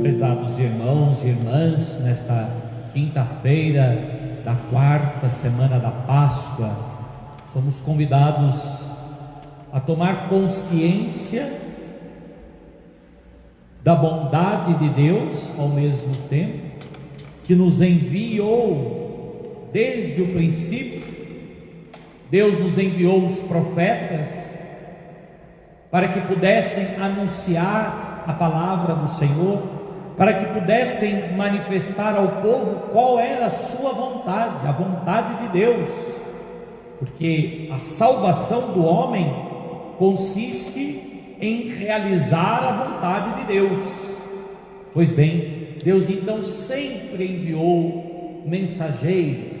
Prezados irmãos e irmãs, nesta quinta-feira da quarta semana da Páscoa, somos convidados a tomar consciência da bondade de Deus, ao mesmo tempo que nos enviou desde o princípio. Deus nos enviou os profetas para que pudessem anunciar a palavra do Senhor, para que pudessem manifestar ao povo qual era a sua vontade, a vontade de Deus, porque a salvação do homem consiste em realizar a vontade de Deus. Pois bem, Deus então sempre enviou mensageiros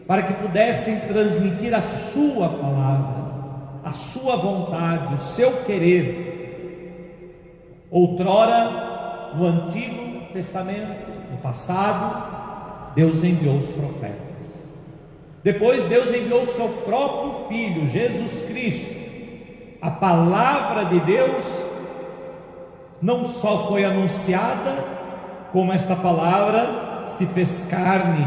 para que pudessem transmitir a sua palavra, a sua vontade, o seu querer. Outrora, no Antigo Testamento, no passado, Deus enviou os profetas. Depois Deus enviou o seu próprio Filho, Jesus Cristo. A palavra de Deus não só foi anunciada, como esta palavra se fez carne.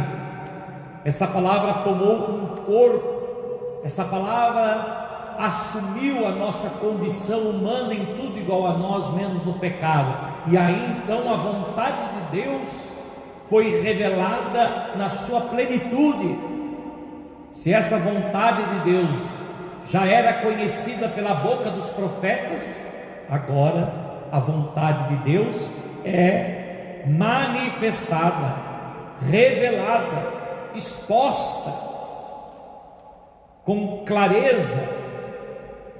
Essa palavra tomou um corpo. Essa palavra assumiu a nossa condição humana em tudo igual a nós, menos no pecado. E aí então a vontade de Deus foi revelada na sua plenitude. Se essa vontade de Deus já era conhecida pela boca dos profetas, agora a vontade de Deus é manifestada, revelada, exposta com clareza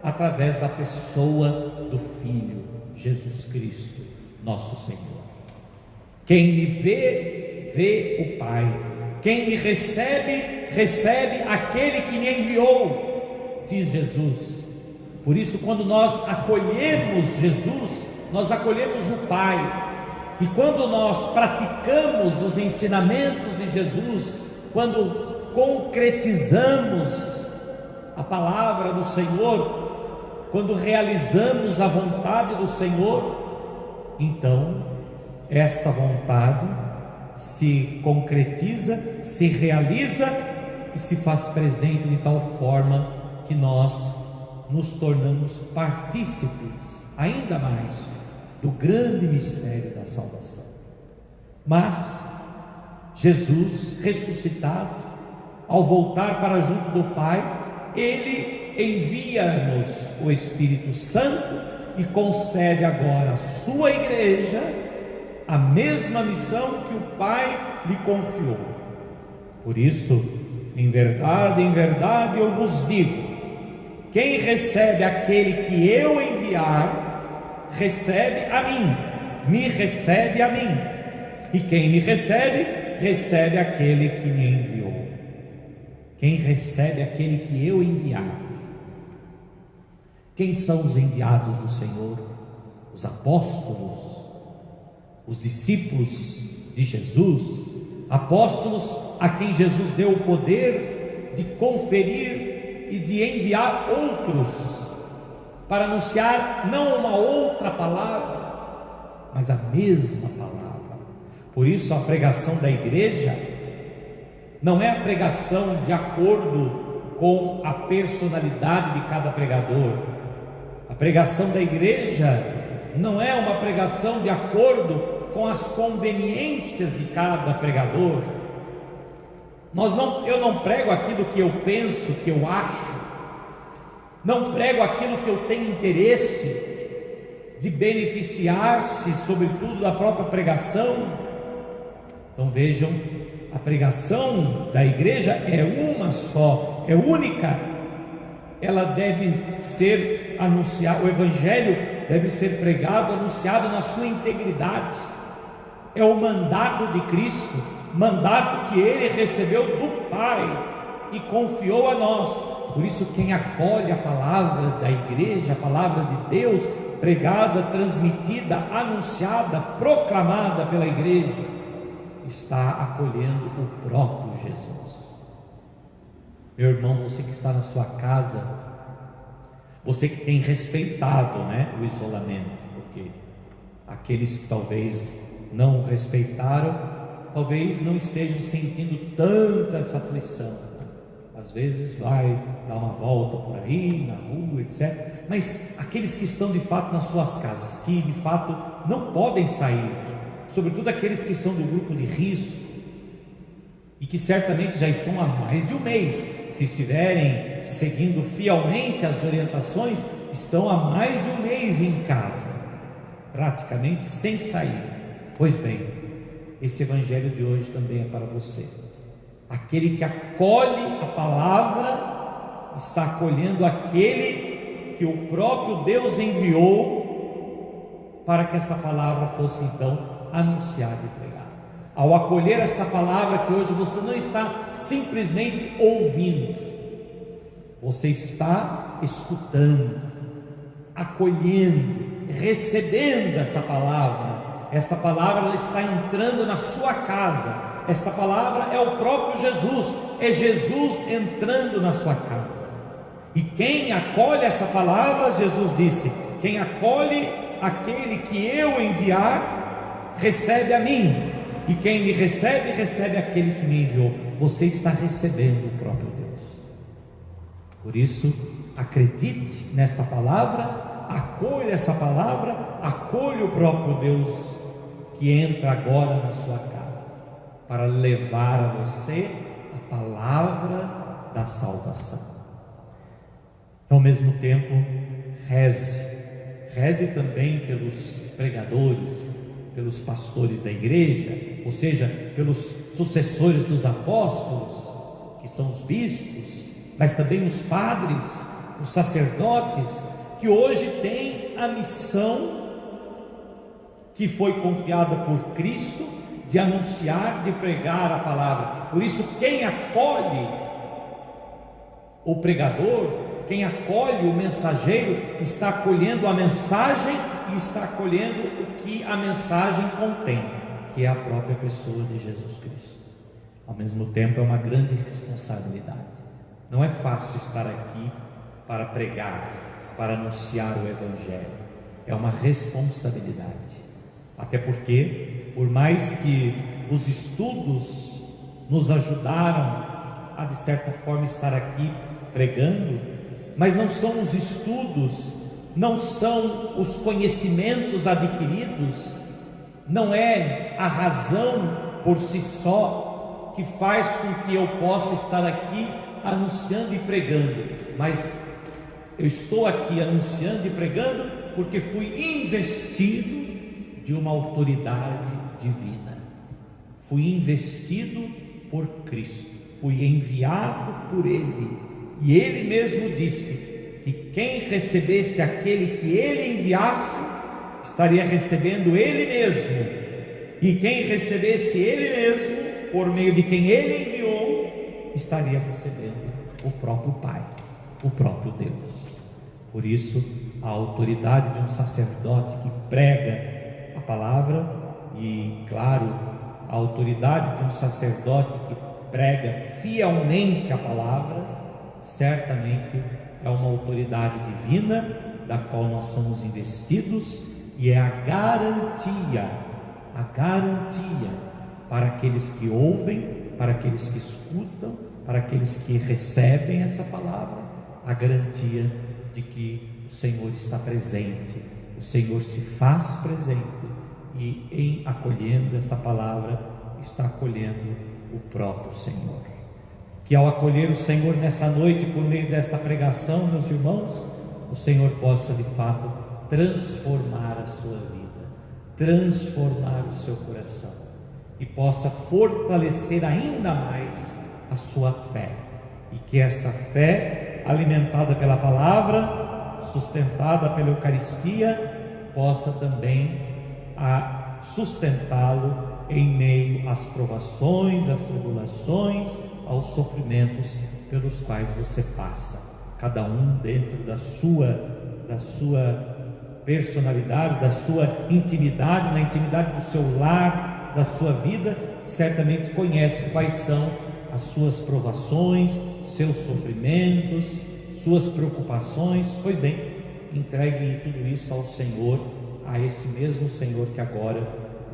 através da pessoa do Filho, Jesus Cristo, nosso Senhor. Quem me vê, vê o Pai. Quem me recebe, recebe aquele que me enviou, diz Jesus. Por isso, quando nós acolhemos Jesus, nós acolhemos o Pai. E quando nós praticamos os ensinamentos de Jesus, quando concretizamos a palavra do Senhor, quando realizamos a vontade do Senhor, então esta vontade se concretiza, se realiza e se faz presente de tal forma que nós nos tornamos partícipes ainda mais do grande mistério da salvação. Mas Jesus ressuscitado, ao voltar para junto do Pai, Ele envia-nos o Espírito Santo e concede agora à sua igreja a mesma missão que o Pai lhe confiou. Por isso, em verdade eu vos digo: quem recebe aquele que eu enviar, recebe a mim, me recebe a mim, e quem me recebe, recebe aquele que me enviou. Quem recebe aquele que eu enviar. Quem são os enviados do Senhor? Os apóstolos, os discípulos de Jesus, apóstolos a quem Jesus deu o poder de conferir e de enviar outros para anunciar não uma outra palavra, mas a mesma palavra. Por isso a pregação da igreja não é a pregação de acordo com a personalidade de cada pregador. A pregação da igreja não é uma pregação de acordo com as conveniências de cada pregador. Eu não prego aquilo que eu penso, que eu acho. Não prego aquilo que eu tenho interesse de beneficiar-se, sobretudo, da própria pregação. Então vejam, a pregação da igreja é uma só, é única. Ela deve ser anunciada, o Evangelho deve ser pregado, anunciado na sua integridade. É o mandato de Cristo, mandato que Ele recebeu do Pai e confiou a nós. Por isso, quem acolhe a palavra da igreja, a palavra de Deus, pregada, transmitida, anunciada, proclamada pela igreja, está acolhendo o próprio Jesus. Meu irmão, você que está na sua casa, você que tem respeitado, o isolamento, porque Aqueles que talvez não o respeitaram, talvez não estejam sentindo tanta essa aflição. Às vezes vai dar uma volta por aí, na rua, etc. Mas aqueles que estão de fato nas suas casas, que de fato não podem sair, sobretudo aqueles que são do grupo de risco, e que certamente já estão há mais de um mês, se estiverem seguindo fielmente as orientações, estão há mais de um mês em casa, praticamente sem sair. Pois bem, esse evangelho de hoje também é para você. Aquele que acolhe a palavra está acolhendo aquele que o próprio Deus enviou para que essa palavra fosse então anunciada e pregada. Ao acolher essa palavra que hoje você não está simplesmente ouvindo, você está escutando, acolhendo, recebendo essa palavra. Esta palavra ela está entrando na sua casa. Esta palavra é o próprio Jesus, é Jesus entrando na sua casa. E quem acolhe essa palavra, Jesus disse: quem acolhe aquele que eu enviar, recebe a mim. E quem me recebe, recebe aquele que me enviou. Você está recebendo o próprio Deus. Por isso, acredite nessa palavra, acolha essa palavra, acolha o próprio Deus que entra agora na sua casa, para levar a você a palavra da salvação. Ao mesmo tempo, reze também pelos pregadores, pelos pastores da igreja, ou seja, pelos sucessores dos apóstolos, que são os bispos, mas também os padres, os sacerdotes, que hoje têm a missão que foi confiada por Cristo de anunciar, de pregar a palavra. Por isso, quem acolhe o pregador, quem acolhe o mensageiro, está acolhendo a mensagem e está acolhendo o que a mensagem contém, que é a própria pessoa de Jesus Cristo. Ao mesmo tempo, é uma grande responsabilidade. Não é fácil estar aqui para pregar, para anunciar o Evangelho. É uma responsabilidade. Até porque, por mais que os estudos nos ajudaram a, de certa forma, estar aqui pregando, mas não são os estudos, não são os conhecimentos adquiridos, não é a razão por si só que faz com que eu possa estar aqui anunciando e pregando, mas eu estou aqui anunciando e pregando porque fui investido de uma autoridade divina, fui investido por Cristo, fui enviado por Ele, e Ele mesmo disse que quem recebesse aquele que Ele enviasse, estaria recebendo Ele mesmo, e quem recebesse Ele mesmo, por meio de quem Ele enviou, estaria recebendo o próprio Pai, o próprio Deus. Por isso, a autoridade de um sacerdote que prega a palavra, e claro, a autoridade de um sacerdote que prega fielmente a palavra, certamente é uma autoridade divina, da qual nós somos investidos, e é a garantia para aqueles que ouvem, para aqueles que escutam, para aqueles que recebem essa palavra, a garantia de que o Senhor está presente, o Senhor se faz presente, e em acolhendo esta palavra, está acolhendo o próprio Senhor. Que ao acolher o Senhor nesta noite, por meio desta pregação, meus irmãos, o Senhor possa de fato transformar a sua vida, transformar o seu coração, e possa fortalecer ainda mais a sua fé, e que esta fé, alimentada pela palavra, sustentada pela Eucaristia, possa também sustentá-lo em meio às provações, às tribulações, aos sofrimentos pelos quais você passa, cada um dentro da sua personalidade, da sua intimidade, na intimidade do seu lar, da sua vida, certamente conhece quais são as suas provações, seus sofrimentos, suas preocupações. Pois bem, entregue tudo isso ao Senhor, a este mesmo Senhor que agora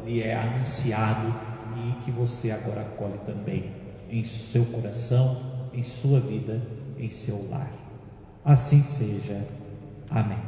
lhe é anunciado e que você agora acolhe também em seu coração, em sua vida, em seu lar. Assim seja. Amém.